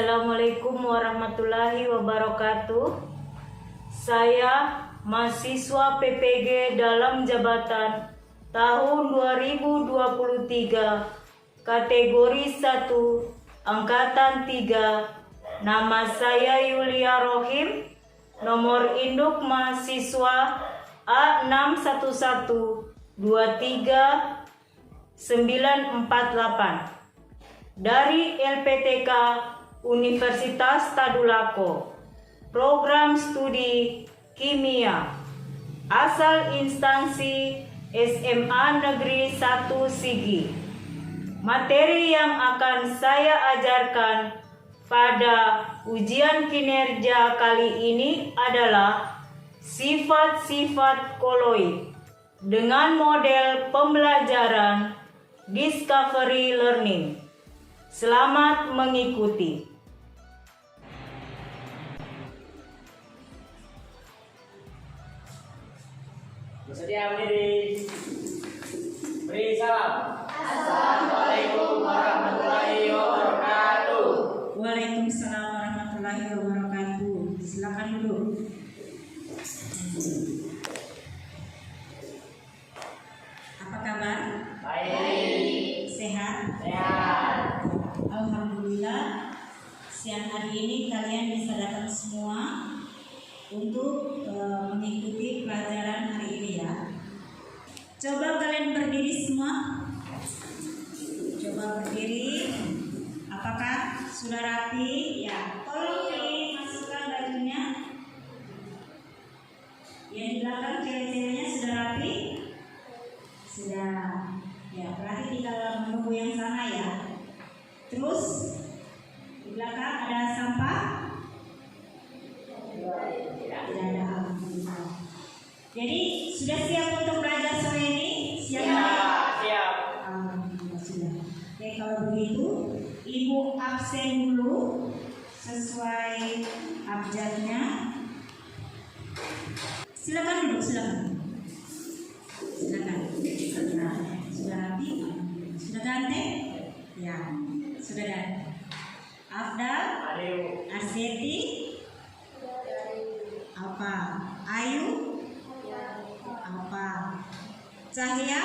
Assalamualaikum warahmatullahi wabarakatuh. Saya mahasiswa PPG dalam jabatan tahun 2023 kategori 1 angkatan 3. Nama saya Yulia Rohim. Nomor induk mahasiswa A61232948 dari LPTK Universitas Tadulako, program studi kimia, asal instansi SMA Negeri 1 Sigi. Materi yang akan saya ajarkan pada ujian kinerja kali ini adalah sifat-sifat koloid dengan model pembelajaran discovery learning. Selamat mengikuti. Bersedia berdiri. Beri salam. Assalamualaikum warahmatullahi wabarakatuh. Waalaikumsalam warahmatullahi wabarakatuh. Silakan duduk. Apa kabar? Baik. Sehat? Sehat. Alhamdulillah, siang hari ini kalian bisa datang semua untuk mengikuti pelajaran hari ini ya. Coba kalian berdiri semua. Coba berdiri. Apakah sudah rapi? Ya, tolong dimasukkan bajunya. Yang di belakang cewek-ceweknya sudah rapi? Sudah. Ya, berarti tinggal menunggu yang sana ya. Terus di belakang ada sampah? Tidak ada, alhamdulillah. Jadi sudah siap untuk belajar sore ini? Siap? Siap. Alhamdulillah sudah. Oke, kalau begitu Ibu absen dulu sesuai abjadnya. Silakan duduk, silakan. Silakan. Nah, sudah rapi? Sudah ganteng? Ya, sudah ganteng. Afdal? Arseti? Apa? Ayu? Apa? Cahya?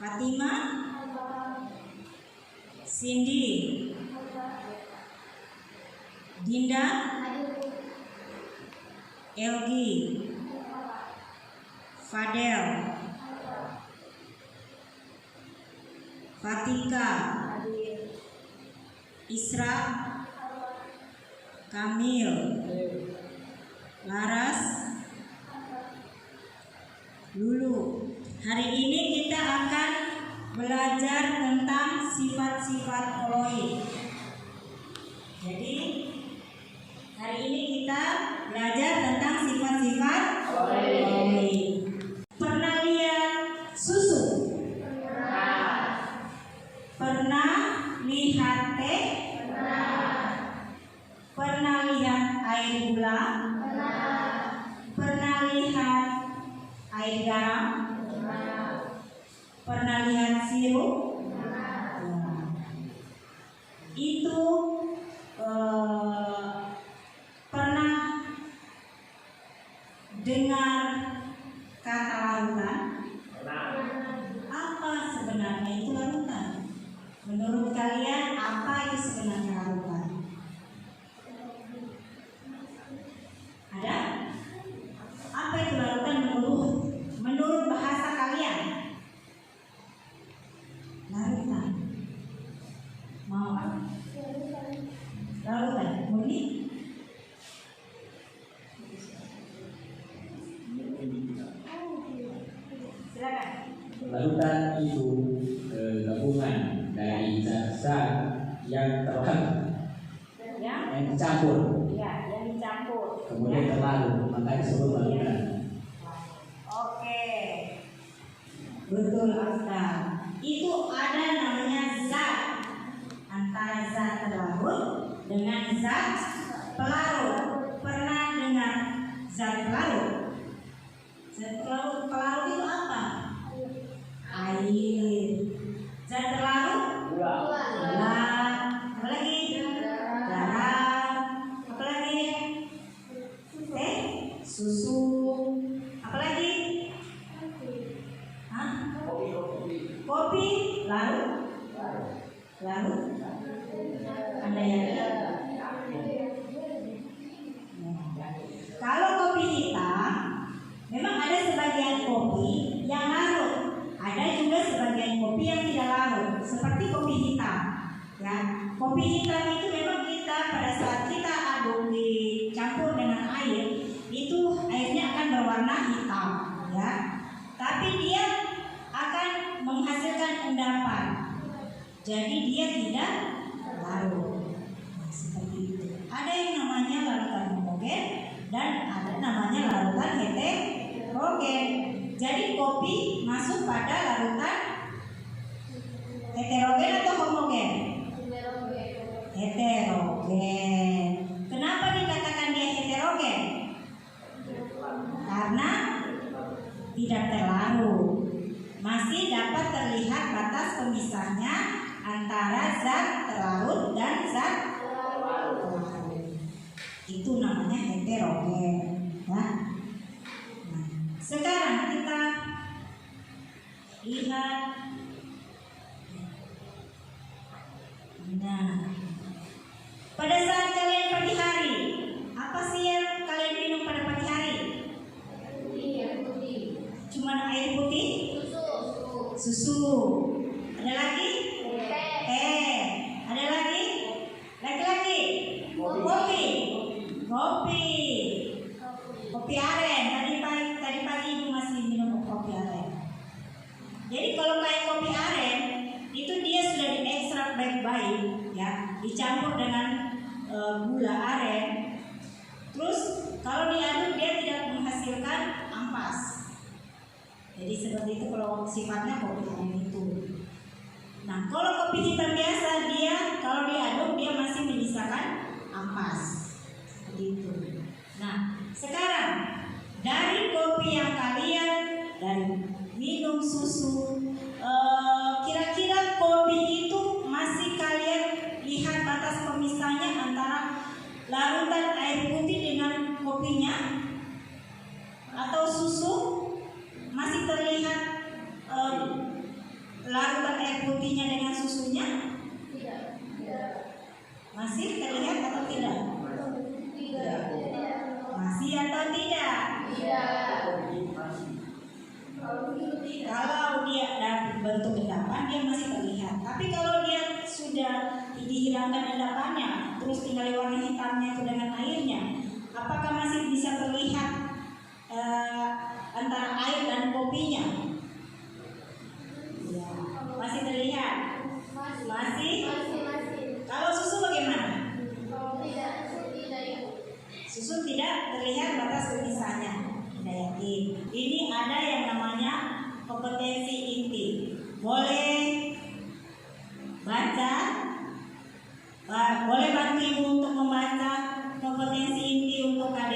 Fatima? Cindy? Dinda? Elgi? Fadel? Fatika? Isra? Kamil? Laras? Lulu. Hari ini kita akan belajar tentang sifat-sifat koloid. Jadi hari ini kita belajar tentang sifat-sifat koloid. Pernah lihat susu? Pernah lihat teh? Pernah lihat air gula? Pernah lihat air garam? Pernah lihat sirup? Itu pernah dengar kata larutan? Apa sebenarnya itu larutan? Menurut kalian apa itu sebenarnya larutan? Ada? Apa itu larutan menurut bahasa kalian? Larutan. Mau apa? Larutan. Murni? Silakan. Larutan itu gabungan dari zat-zat yang yang dicampur, Ya, yang dicampur. kemudian terlarut, makanya disebut larutan. Oke, betul Afdal. Itu ada namanya zat, antara zat terlarut dengan zat pelarut. Pernah dengar zat pelarut? Zat pelarut itu apa? Air. Zat terlarut? Gula. Apa lagi? susu, apalagi? Hah? Kopi, lalu Anda yakin? Kalau kopi hitam, memang ada sebagian kopi yang larut, ada juga sebagian kopi yang tidak larut, seperti kopi hitam. Ya, kopi hitam itu memang kita pada saat kita aduk dicampur dengan air, itu airnya akan berwarna hitam, ya. Tapi dia akan menghasilkan endapan, jadi dia tidak larut. Nah, seperti itu. Ada yang namanya larutan homogen dan ada namanya larutan heterogen. Jadi kopi masuk pada larutan heterogen atau homogen? Heterogen. Kenapa dikatakan dia heterogen? Karena tidak terlarut, masih dapat terlihat batas pemisahnya antara zat terlarut dan zat terlarut. Itu namanya heterogen, ya. Nah, sekarang kita lihat. Nah, pada saat kalian pagi hari, apa sih yang kalian minum pada pagi hari? Cuma air putih? Susu. Ada lagi? Teh. Ada lagi? Lagi-lagi? Kopi aren. Tadi pagi ibu masih minum kopi aren. Jadi kalau kayak kopi aren, itu dia sudah diekstrak baik-baik, ya, dicampur dengan gula aren. Terus kalau diaduk dia tidak menghasilkan ampas. Jadi seperti itu kalau sifatnya kopi aren itu. Nah, kalau kopi hitam biasa dia kalau diaduk dia masih menyisakan ampas. Seperti itu. Nah, sekarang dari kopi yang kalian dan minum susu, kira-kira kopi itu masih kalian lihat batas pemisahnya antara larutan air putih dengan kopinya, atau susu masih terlihat larutan air putihnya dengan susunya? Masih terlihat atau tidak? Masih atau tidak? Kalau dia dalam bentuk endapan dia masih terlihat. Tapi kalau dia sudah dihilangkan endapannya, terus tinggal warna hitamnya itu dengan airnya, apakah masih bisa terlihat antara air dan kopinya? Ya, masih terlihat. Masih. Kalau susu bagaimana? Susu tidak terlihat batas pemisahnya. Tidak yakin. Ini ada yang namanya kompetensi inti. Boleh baca, boleh bantu ibu untuk membaca kompetensi inti untuk KD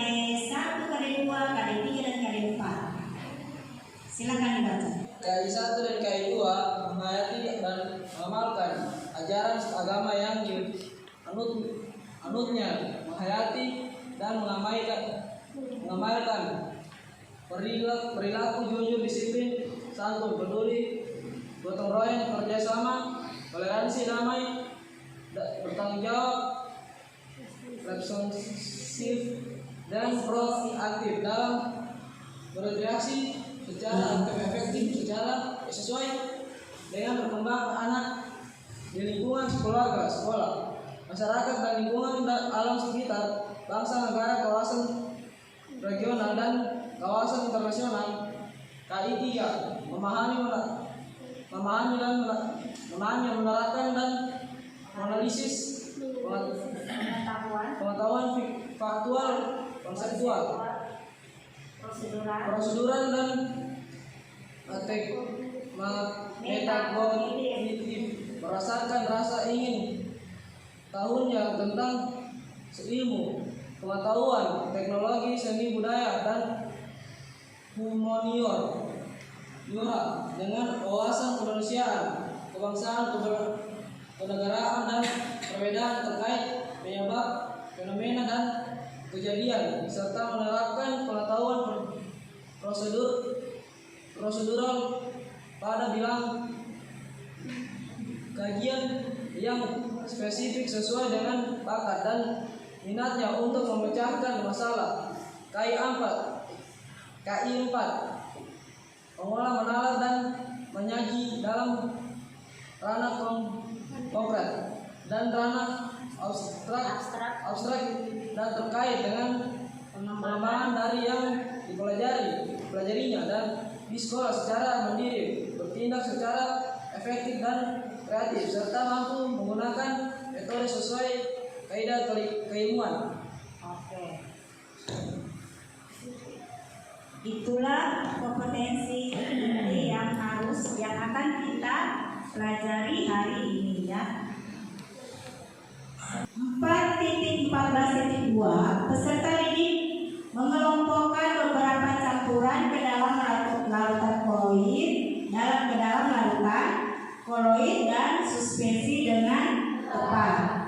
1, KD 2, KD 3 dan KD 4. Silakan dibaca. KD 1 dan KD 2 menghayati dan mengamalkan ajaran agama yang anutnya, menghayati dan mengamalkan perilaku jujur, disiplin, santun, peduli, gotong royong, kerjasama, toleransi, damai, bertanggung jawab, responsif, dan proaktif dalam berinteraksi secara efektif, secara sesuai dengan perkembangan anak di lingkungan keluarga, sekolah, masyarakat dan lingkungan dan alam sekitar, bangsa, negara, kawasan regional dan kawasan internasional. KI 3 memahami dan menerapkan dan menganalisis pengetahuan faktual, konseptual, prosedural dan metodologi merasakan rasa ingin tahunya tentang ilmu, pengetahuan, teknologi, seni, budaya, dan humaniora dengan wawasan kemanusiaan, kebangsaan, kenegaraan, dan perbedaan terkait penyebab fenomena dan kejadian serta menerapkan pengetahuan prosedural pada bidang kajian yang spesifik sesuai dengan bakat dan minatnya untuk memecahkan masalah. KI 4 mengolah, menalar dan menyaji dalam ranah konkret dan ranah abstrak dan terkait dengan pengembangan dari yang dipelajarinya dan di sekolah secara mandiri, bertindak secara efektif dan kreatif serta mampu menggunakan metode sesuai kaidah keilmuan. Oke. Itulah kompetensi yang akan kita pelajari hari ini ya. 4.14.2 peserta didik mengelompokkan beberapa campuran ke dalam larutan koloid dan suspensi dengan tepat.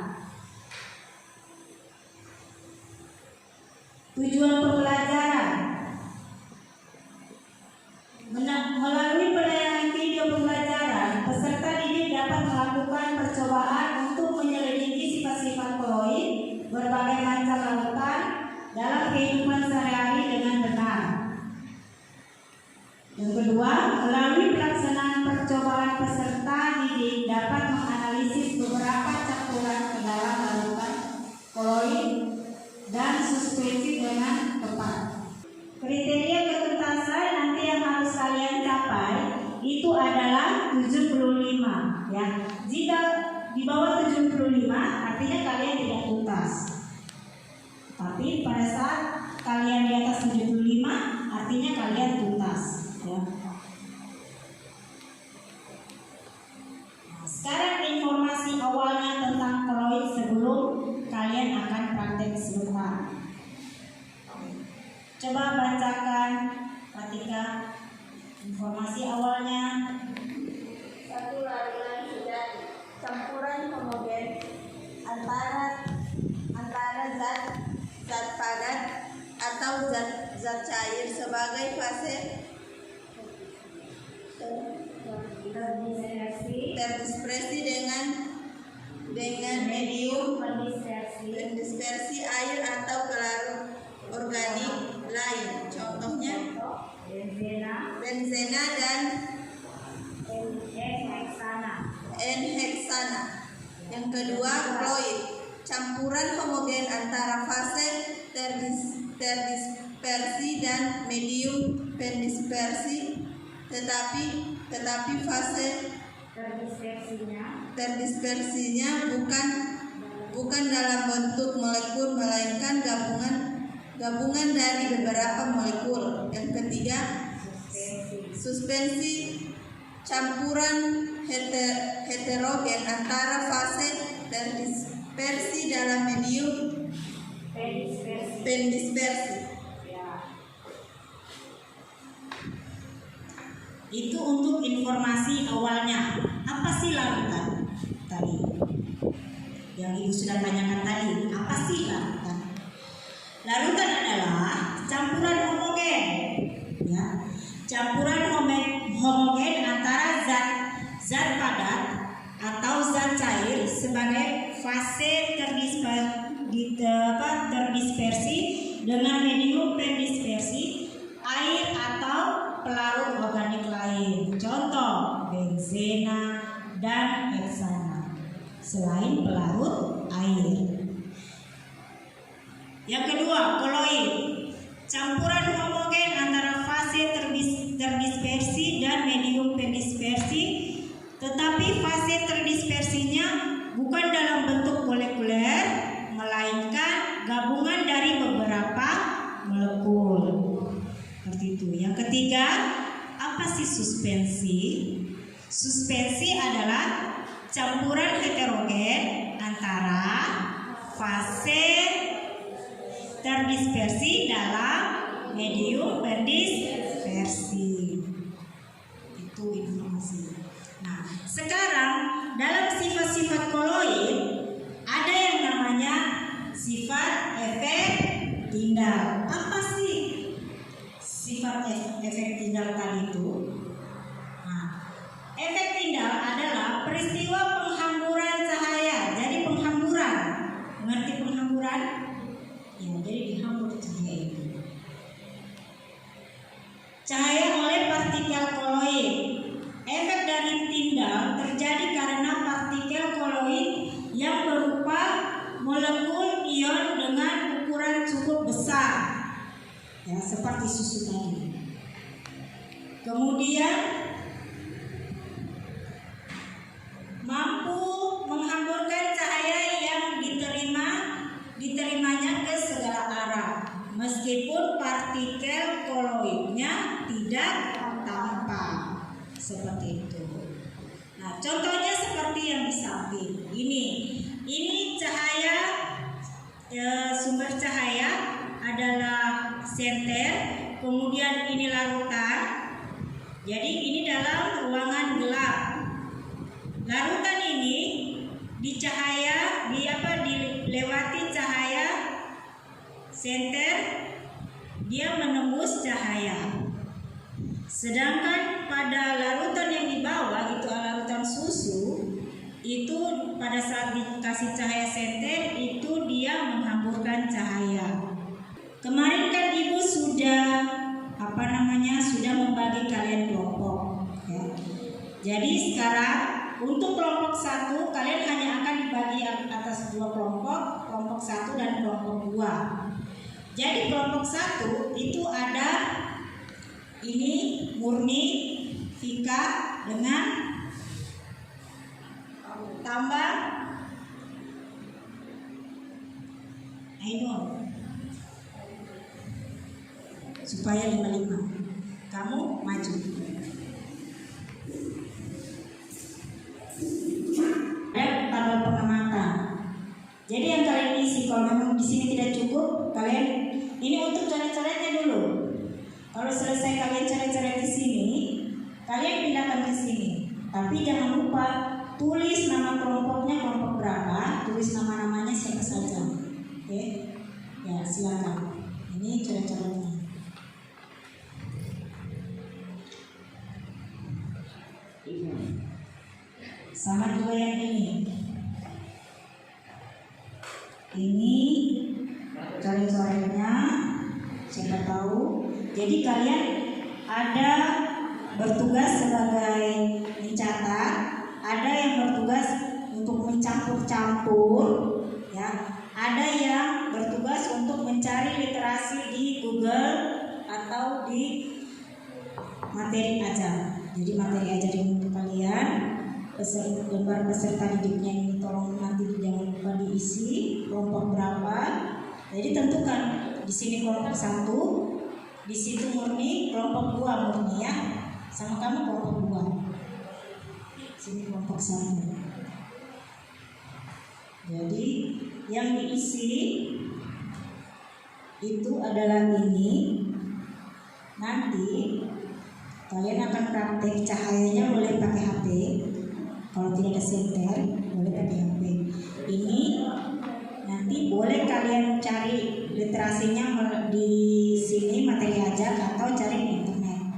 Tujuan pembelajaran melalui penayangan video pembelajaran, peserta didik dapat melakukan percobaan untuk menyelidiki sifat-sifat koloid berbagai macam larutan dalam kehidupan sehari-hari dengan benar. Yang kedua, melalui pelaksanaan percobaan, peserta didik dapat menganalisis beberapa campuran ke dalam larutan koloid dan suspensi dengan tepat. Kriteria ketuntasan nanti yang harus kalian capai itu adalah 75 ya. Jika di bawah 75 artinya kalian tidak tuntas. Tapi pada saat kalian di atas 75 artinya kalian tuntas ya. Nah, sekarang informasi awalnya tentang koloid sebelum kalian akan praktek sebentar. Coba bacakan, Pratika, informasi awalnya. Satu larutan sejati, campuran homogen antara zat padat atau zat cair sebagai fase terdispersi dengan medium pendispersi air atau pelarut organik lain, contohnya benzena dan N-heksana. Yang kedua, koloid, campuran homogen antara fase terdispersi dan medium pendispersi, tetapi fase terdispersinya bukan dalam bentuk molekul melainkan gabungan dari beberapa molekul. Yang ketiga, suspensi, campuran heterogen antara fase terdispersi dalam medium pendispersi. Itu untuk informasi awalnya. Apa sih larutan tadi? Yang Ibu sudah tanyakan tadi, apa sih larutan? Larutan adalah campuran homogen, ya, campuran homogen antara zat padat atau zat cair sebagai fase terdispersi dengan medium pendispersi air atau pelarut organik lain. Contoh benzena dan heksana selain pelarut air. Yang kedua, koloid, campuran homogen antara fase terdispersi dan medium pendispersi, tetapi fase terdispersinya bukan dalam bentuk molekuler, melainkan gabungan dari beberapa molekul. Seperti itu. Yang ketiga, apa sih suspensi? Suspensi adalah campuran heterogen antara fase terdispersi dalam medium pendispersi. Itu informasi. Nah, sekarang dalam sifat-sifat koloid ada yang namanya sifat efek tinggal. Apa sih sifat efek tinggal tadi itu? Nah, efek tinggal adalah peristiwa penghamburan cahaya. Jadi penghamburan, mengerti penghamburan? Ya, jadi dihambur cahaya itu. Cahaya oleh partikel koloid. Efek dari tinggal terjadi karena partikel koloid yang berupa molekul ion dengan ukuran cukup besar, ya seperti susu tadi. Kemudian mampu menghamburkan cahaya yang diterimanya ke segala arah, meskipun partikel koloidnya tidak tampak, seperti itu. Nah, contohnya seperti yang di samping ini cahaya, sumber cahaya adalah senter, kemudian ini larutan. Jadi ini dalam ruangan gelap. Larutan ini dilewati cahaya senter, dia menembus cahaya. Sedangkan pada larutan yang di bawah itu larutan susu, itu pada saat dikasih cahaya senter itu dia menghamburkan cahaya. Kemarin kan Ibu sudah membagi kalian kelompok, ya. Jadi sekarang untuk kelompok 1 kalian hanya akan dibagi atas 2 kelompok, kelompok 1 dan kelompok 2. Jadi kelompok 1 itu ada ini Murni, Vika dengan tambah Ainul, supaya 55. Kamu maju. Ada tabel pengamatan. Jadi yang kalian isi, kalau memang di sini tidak cukup, kalian ini untuk coret-coretnya dulu. Kalau selesai kalian coret-coret di sini, kalian pindahkan ke sini. Tapi jangan lupa tulis nama kelompoknya, kelompok berapa, tulis nama-namanya siapa saja. Oke? Ya, silakan. Ini coret-coretnya. Sama juga yang ini. Ini coret-coretnya, siapa tahu. Jadi kalian ada bertugas sebagai mencatat, ada yang bertugas untuk mencampur-campur, ya. Ada yang bertugas untuk mencari literasi di Google atau di materi ajar. Jadi materi ajar ini untuk kalian. Lembar peserta didiknya ini tolong nanti jangan lupa diisi kelompok berapa. Jadi tentukan di sini kelompok 1, di situ Murni, kelompok 2 Murni, ya. Sama kamu kelompok 2. Sini kelompok 1. Jadi yang diisi itu adalah ini. Nanti kalian akan praktek cahayanya boleh pakai HP. Kalau tidak ada senter, boleh pakai HP. Ini nanti boleh kalian cari literasinya di sini materi ajar atau cari di internet.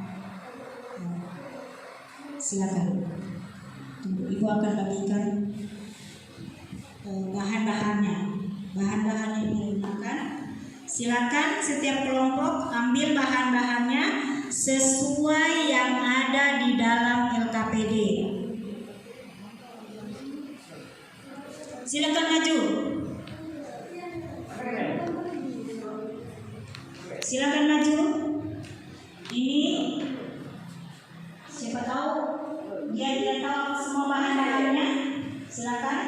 Silakan. Ibu akan bagikan bahan-bahannya. Bahan-bahan yang digunakan. Silakan setiap kelompok ambil bahan-bahannya sesuai yang ada di dalam LKPD. Silakan maju. Silakan maju. Ini siapa tahu dia tahu apa semua bahan-bahannya. Silakan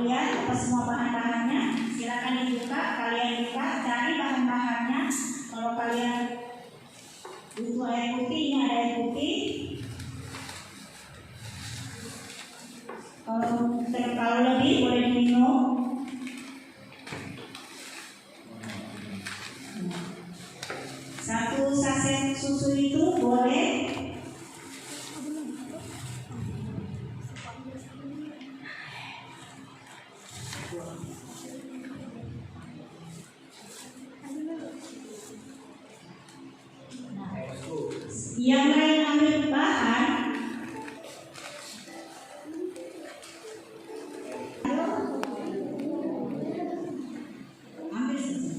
lihat apa semua bahan-bahannya. Silakan dibuka, kalian buka, cari bahan-bahannya. Kalau kalian butuh air putih, ini ada air putih. Kalau lebih boleh diminum. Satu saset susu itu boleh. Yang lain ambil bahan. Ambil saja.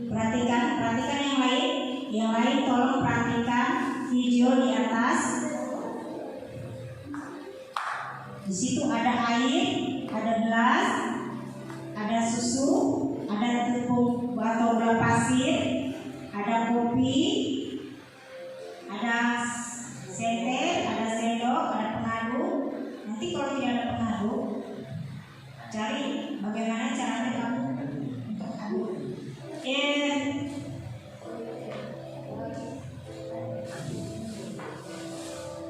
Perhatikan yang lain. Yang lain tolong perhatikan video di atas. Di situ ada air, ada gelas, ada susu, ada tepung atau gula pasir, ada kopi, ada senter, ada sendok, ada pengaduk. Nanti kalau tidak ada pengaduk, cari bagaimana caranya kamu untuk aduk.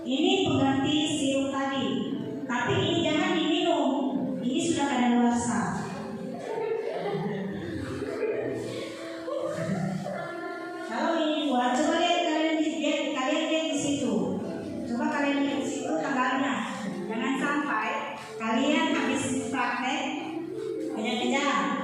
Ini pengganti sirup tadi, tapi ini jangan diminum. Ini sudah kadaluarsa. Kalau ini buat, coba lihat kalian lihat di situ. Coba kalian lihat di situ tanggalnya. Jangan sampai kalian habis praktek kejar-kejar.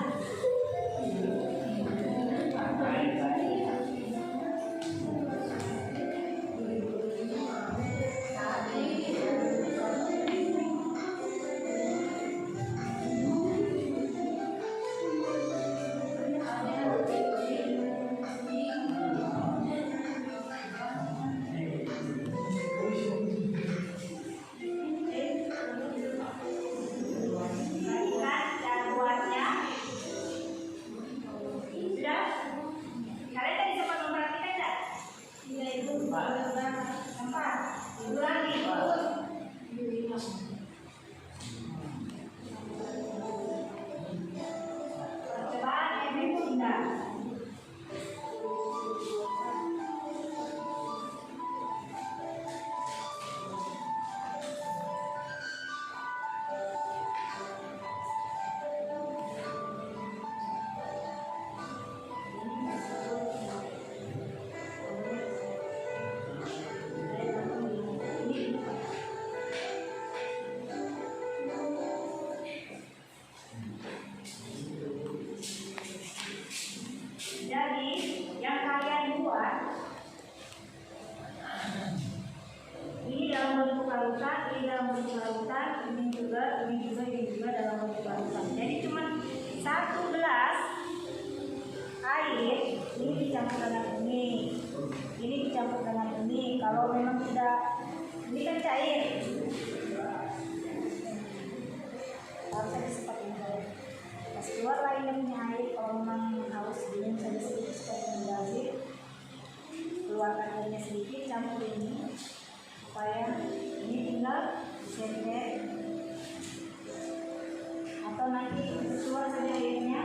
Jadi yang kalian buat ini dalam bentuk larutan, ini dalam bentuk larutan, ini juga dalam bentuk larutan. Jadi cuma 1 gelas air ini dicampur dengan ini dicampur dengan ini. Kalau memang tidak, ini kan cair, harusnya seperti ini. Pas keluar lainnya punya air, kalau memang harus diminum saja sedikit seperti mendazir, keluarkan airnya sedikit, campur ini supaya ini tinggal senter atau nanti keluar saja airnya.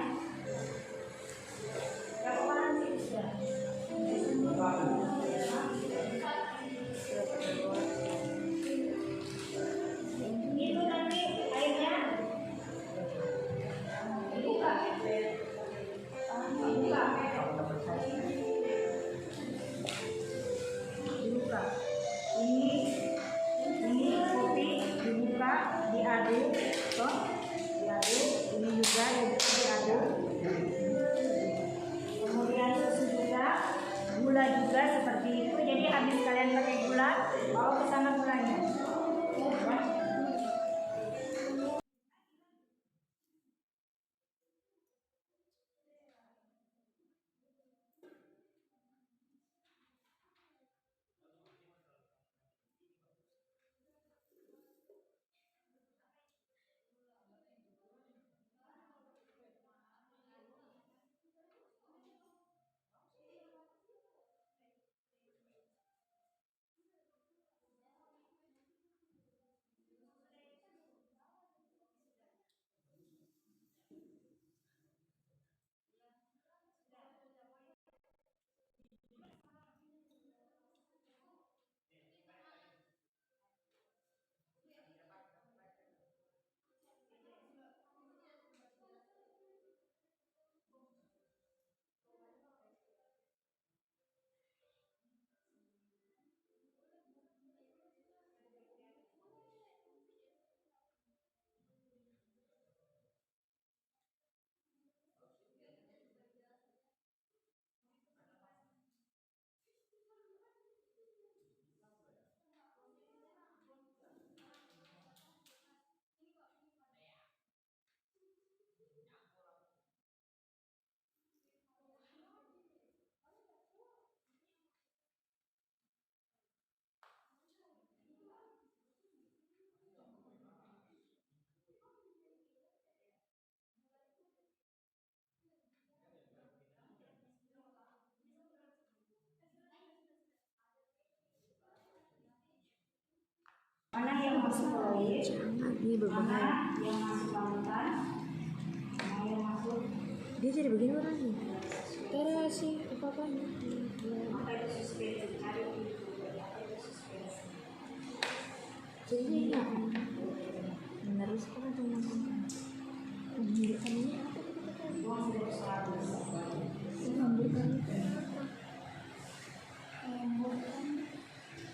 Berapa bahan sih sudah? Itu nanti airnya dibuka. Ini kopi dibuka, diaduk, ini juga diaduk. Kemudian susu juga, gula juga seperti itu. Jadi habis kalian pakai gula, bawa ke sana gulanya. Mana yang masuk koloid? Mana yang masuk larutan? Mana yang masuk? Dia jadi begini orang nih. Cara sih apa Apa itu suspensi? Cari itu. Apa itu suspensi? jadi enggak meneruskan atau menghidupkan ini apa Buang dari suara. menghamburkan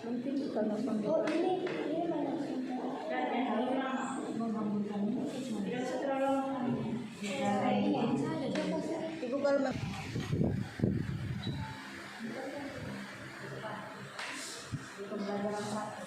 mungkin karena pembukaan Dan yang terlalu lama menghamburkan itu tidak usah terlalu lama. Ibu kalau Pembelajaran praktik.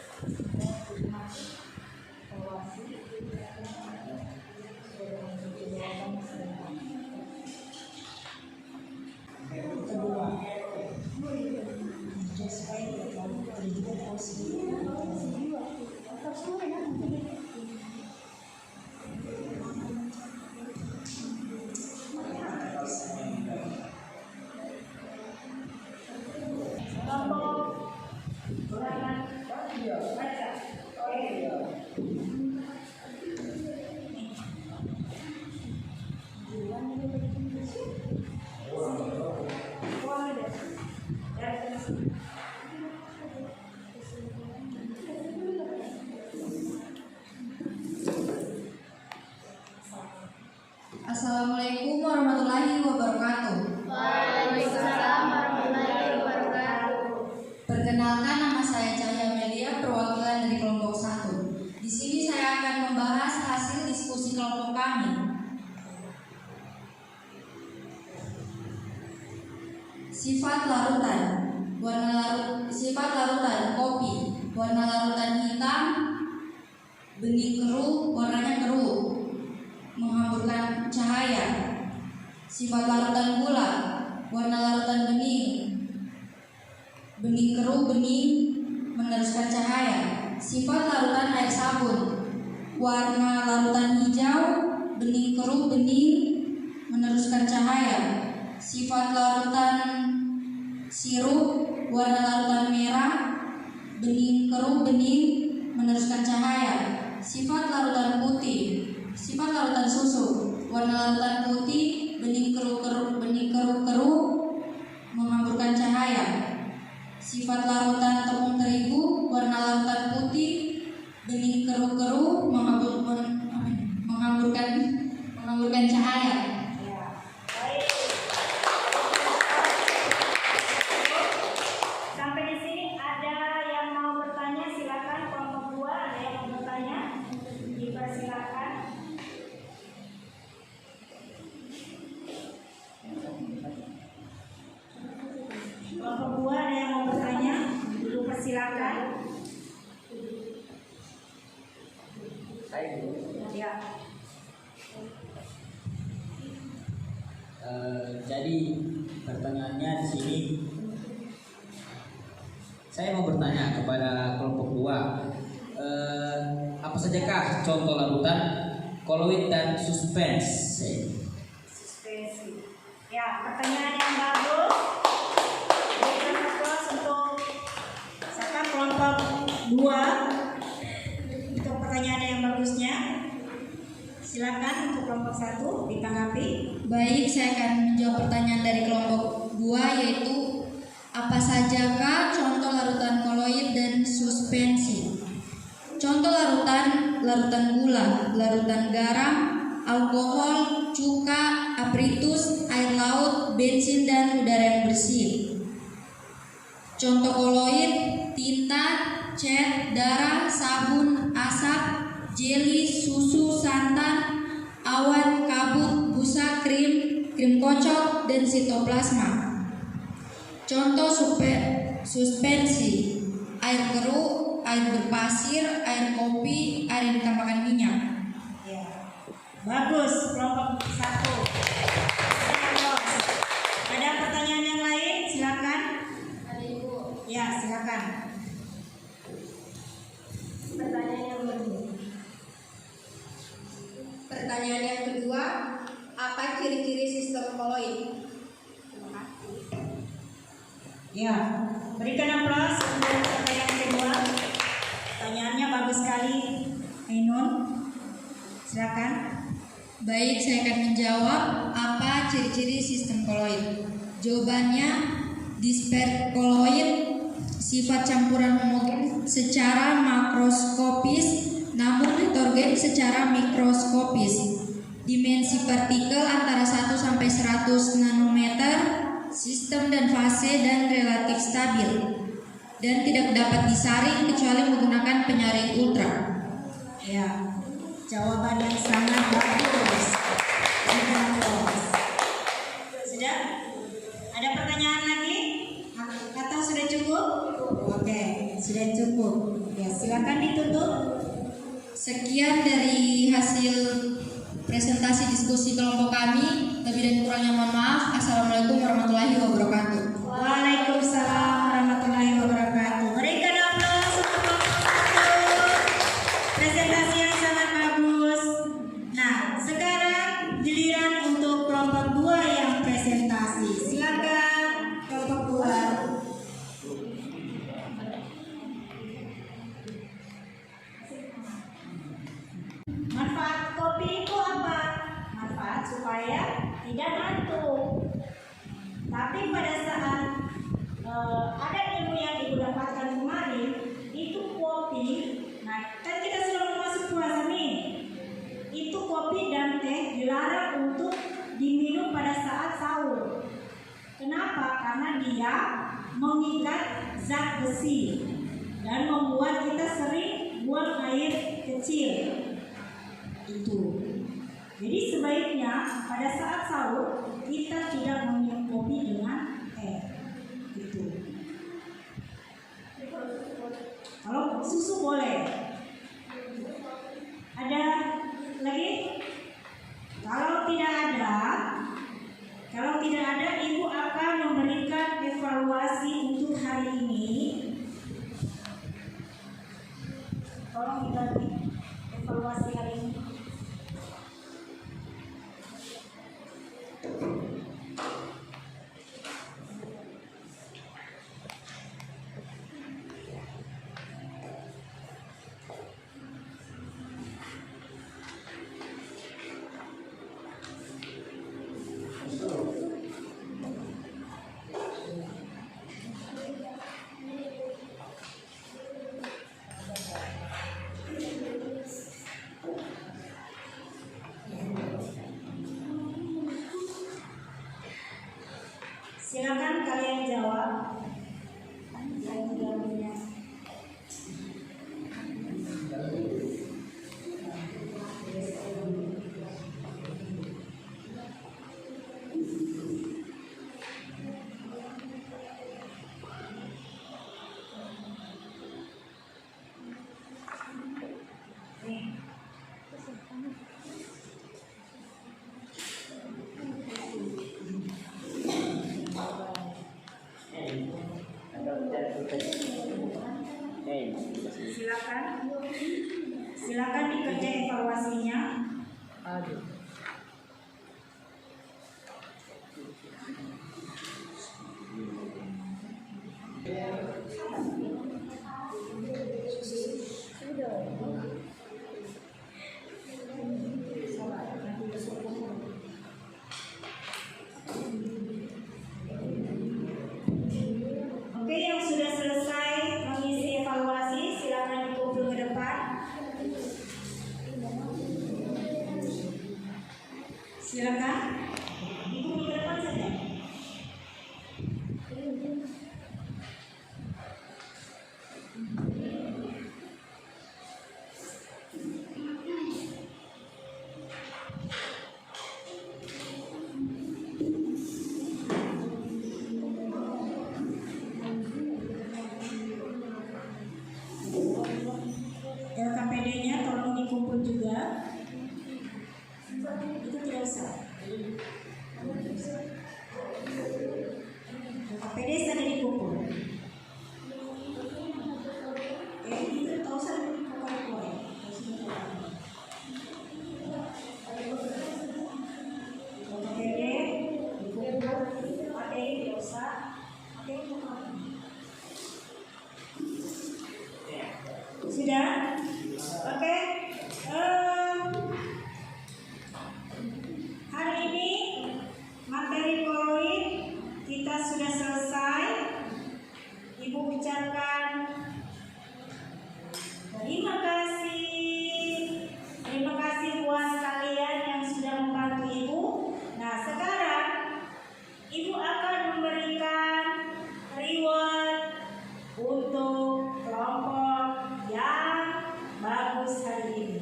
Assalamualaikum warahmatullahi wabarakatuh. Waalaikumsalam warahmatullahi wabarakatuh. Perkenalkan, nama saya Cahya Melia, perwakilan dari kelompok 1. Di sini saya akan membahas hasil diskusi kelompok kami. Sifat larutan. Sifat larutan kopi. Warna larutan hitam, bening keruh, warnanya keruh, menghamburkan cahaya. Sifat larutan gula. Warna larutan bening, bening keruh, bening, meneruskan cahaya. Sifat larutan air sabun. Warna larutan hijau, bening keruh, bening, meneruskan cahaya. Sifat larutan sirup. Warna larutan merah, bening keruh, bening, meneruskan cahaya. Sifat larutan putih. Sifat larutan susu. Warna larutan putih, bening keruh, menghamburkan cahaya. Sifat larutan tepung terigu. Warna larutan putih, bening keruh, menghamburkan cahaya. Sampai di sini ada yang mau bertanya, silakan. Kelompok 2 ada yang mau bertanya, dipersilakan. Kelompok 2 ada yang mau bertanya, dipersilakan. Saya dulu. Ya. Jadi pertanyaannya di sini saya mau bertanya kepada kelompok 2, apa sajakah contoh larutan koloid dan suspensi? Suspensi. Ya, pertanyaan yang bagus. Berikan aplaus untuk siapa kelompok 2 untuk pertanyaan yang bagusnya. Silakan untuk kelompok 1 ditanggapi. Baik, saya akan menjawab pertanyaan dari kelompok 2, yaitu apa sajakah contoh larutan koloid dan suspensi? Contoh larutan gula, larutan garam, alkohol, cuka, apritus, air laut, bensin, dan udara yang bersih. Contoh koloid: tinta, cat, darah, sabun, asap, jeli, susu, santan, awan, kabut, busa, krim kocok, dan sitoplasma. Contoh suspensi: air keruh, air berpasir, air kopi, air yang ditambahkan minyak. Ya. Bagus, kelompok 1. Ada pertanyaan yang lain? Silakan. Ada Ibu. Ya, silakan. Pertanyaan yang kedua. Pertanyaan yang kedua, apa ciri-ciri sistem koloid? Ya, berikan aplaus untuk pertanyaan kedua. pertanyaannya bagus sekali, Ainun. Silakan. Baik, saya akan menjawab apa ciri-ciri sistem koloid. Jawabannya, disperkoloid sifat campuran homogen secara makroskopis namun heterogen secara mikroskopis. Dimensi partikel antara 1 sampai 100 nanometer, sistem dan fase dan relatif stabil. Dan tidak dapat disaring kecuali menggunakan penyaring ultra. Ya, jawaban yang sangat bagus. Sudah? Ada pertanyaan lagi? Atau sudah cukup? Oke, sudah cukup. Ya, silakan ditutup. Sekian dari hasil presentasi diskusi kelompok kami. Lebih dan kurangnya mohon maaf. Assalamualaikum warahmatullahi wabarakatuh. Waalaikumsalam warahmatullahi wabarakatuh. Berikan aplaus untuk kelompok presentasi yang sangat bagus. Nah, sekarang giliran untuk kelompok 2 yang presentasi. Silakan kelompok 2. Manfaat kopi itu apa? Manfaat supaya tidak ngantuk. Tapi pada saat ada ilmu yang ibu dapatkan kemarin, itu kopi. Nah, kan kita sudah masuk puasa nih. Itu kopi dan teh dilarang untuk diminum pada saat sahur. Kenapa? Karena dia mengikat zat besi dan membuat kita sering buang air kecil. Itu. Jadi sebaiknya pada saat sahur kita tidak meminum kopi dengan teh. Gitu. Kalau susu boleh. Ada lagi? Kalau tidak ada, ibu akan memberikan evaluasi untuk hari ini. Tolong dibagi evaluasi hari ini. Silakan kalian jawab. Saya tidak punya. Silakan dikerja evaluasinya. Aduh. Oke, yang sudah selesai mengisi evaluasi, silakan dikumpul ke depan. Silakan dikumpul ke depan saja. sudah selesai, Ibu ucapkan terima kasih. Terima kasih buat kalian yang sudah membantu Ibu. Nah, sekarang Ibu akan memberikan reward untuk kelompok yang bagus hari ini.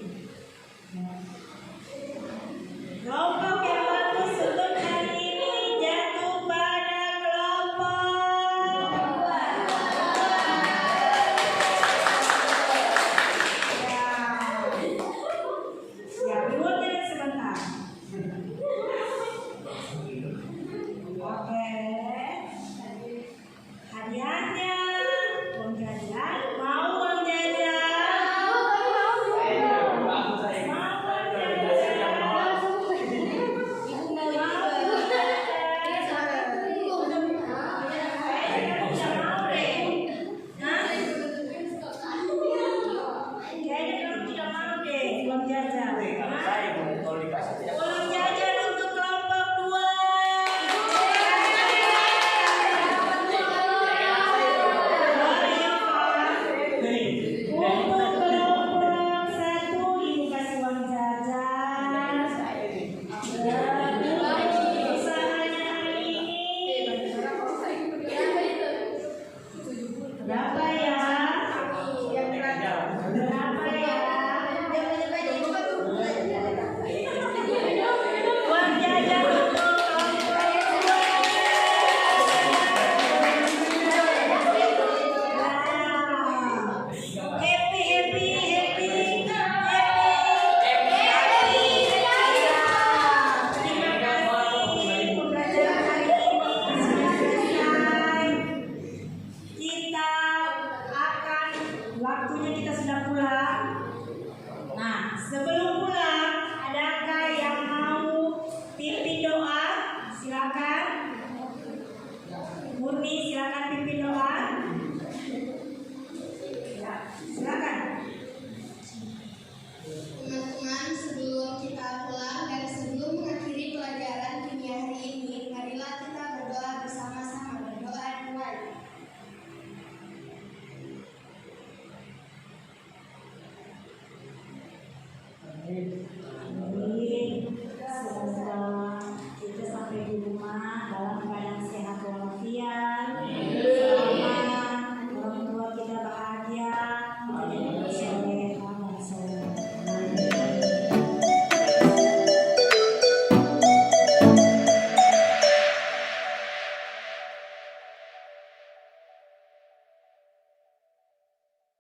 Kelompok yang bagus untuk hari ini jatuh pada kelompok. Ya, rewardnya sebentar. Oke. Hadiahnya uang jajan. Mau uang jajan? Mau uang jajan? Uang jajan untuk kelompok 2. Untuk kelompok 1 Ibu kasih uang jajan. Usahanya hari ini berapa ya? Berapa ya? Uang jajan untuk happy. Terima kasih pembelajaran hari ini sudah selesai. Kita akan waktunya kita sudah pulang. Nah, sebelum pulang, adakah yang mau pimpin doa? Silakan. Murni, silakan pimpin doa. Ya, silakan. Teman-teman, sebelum kita pulang dan sebelum mengakhiri pelajaran kimia hari ini, marilah kita berdoa bersama-sama. Berdoa dimulai. Amin.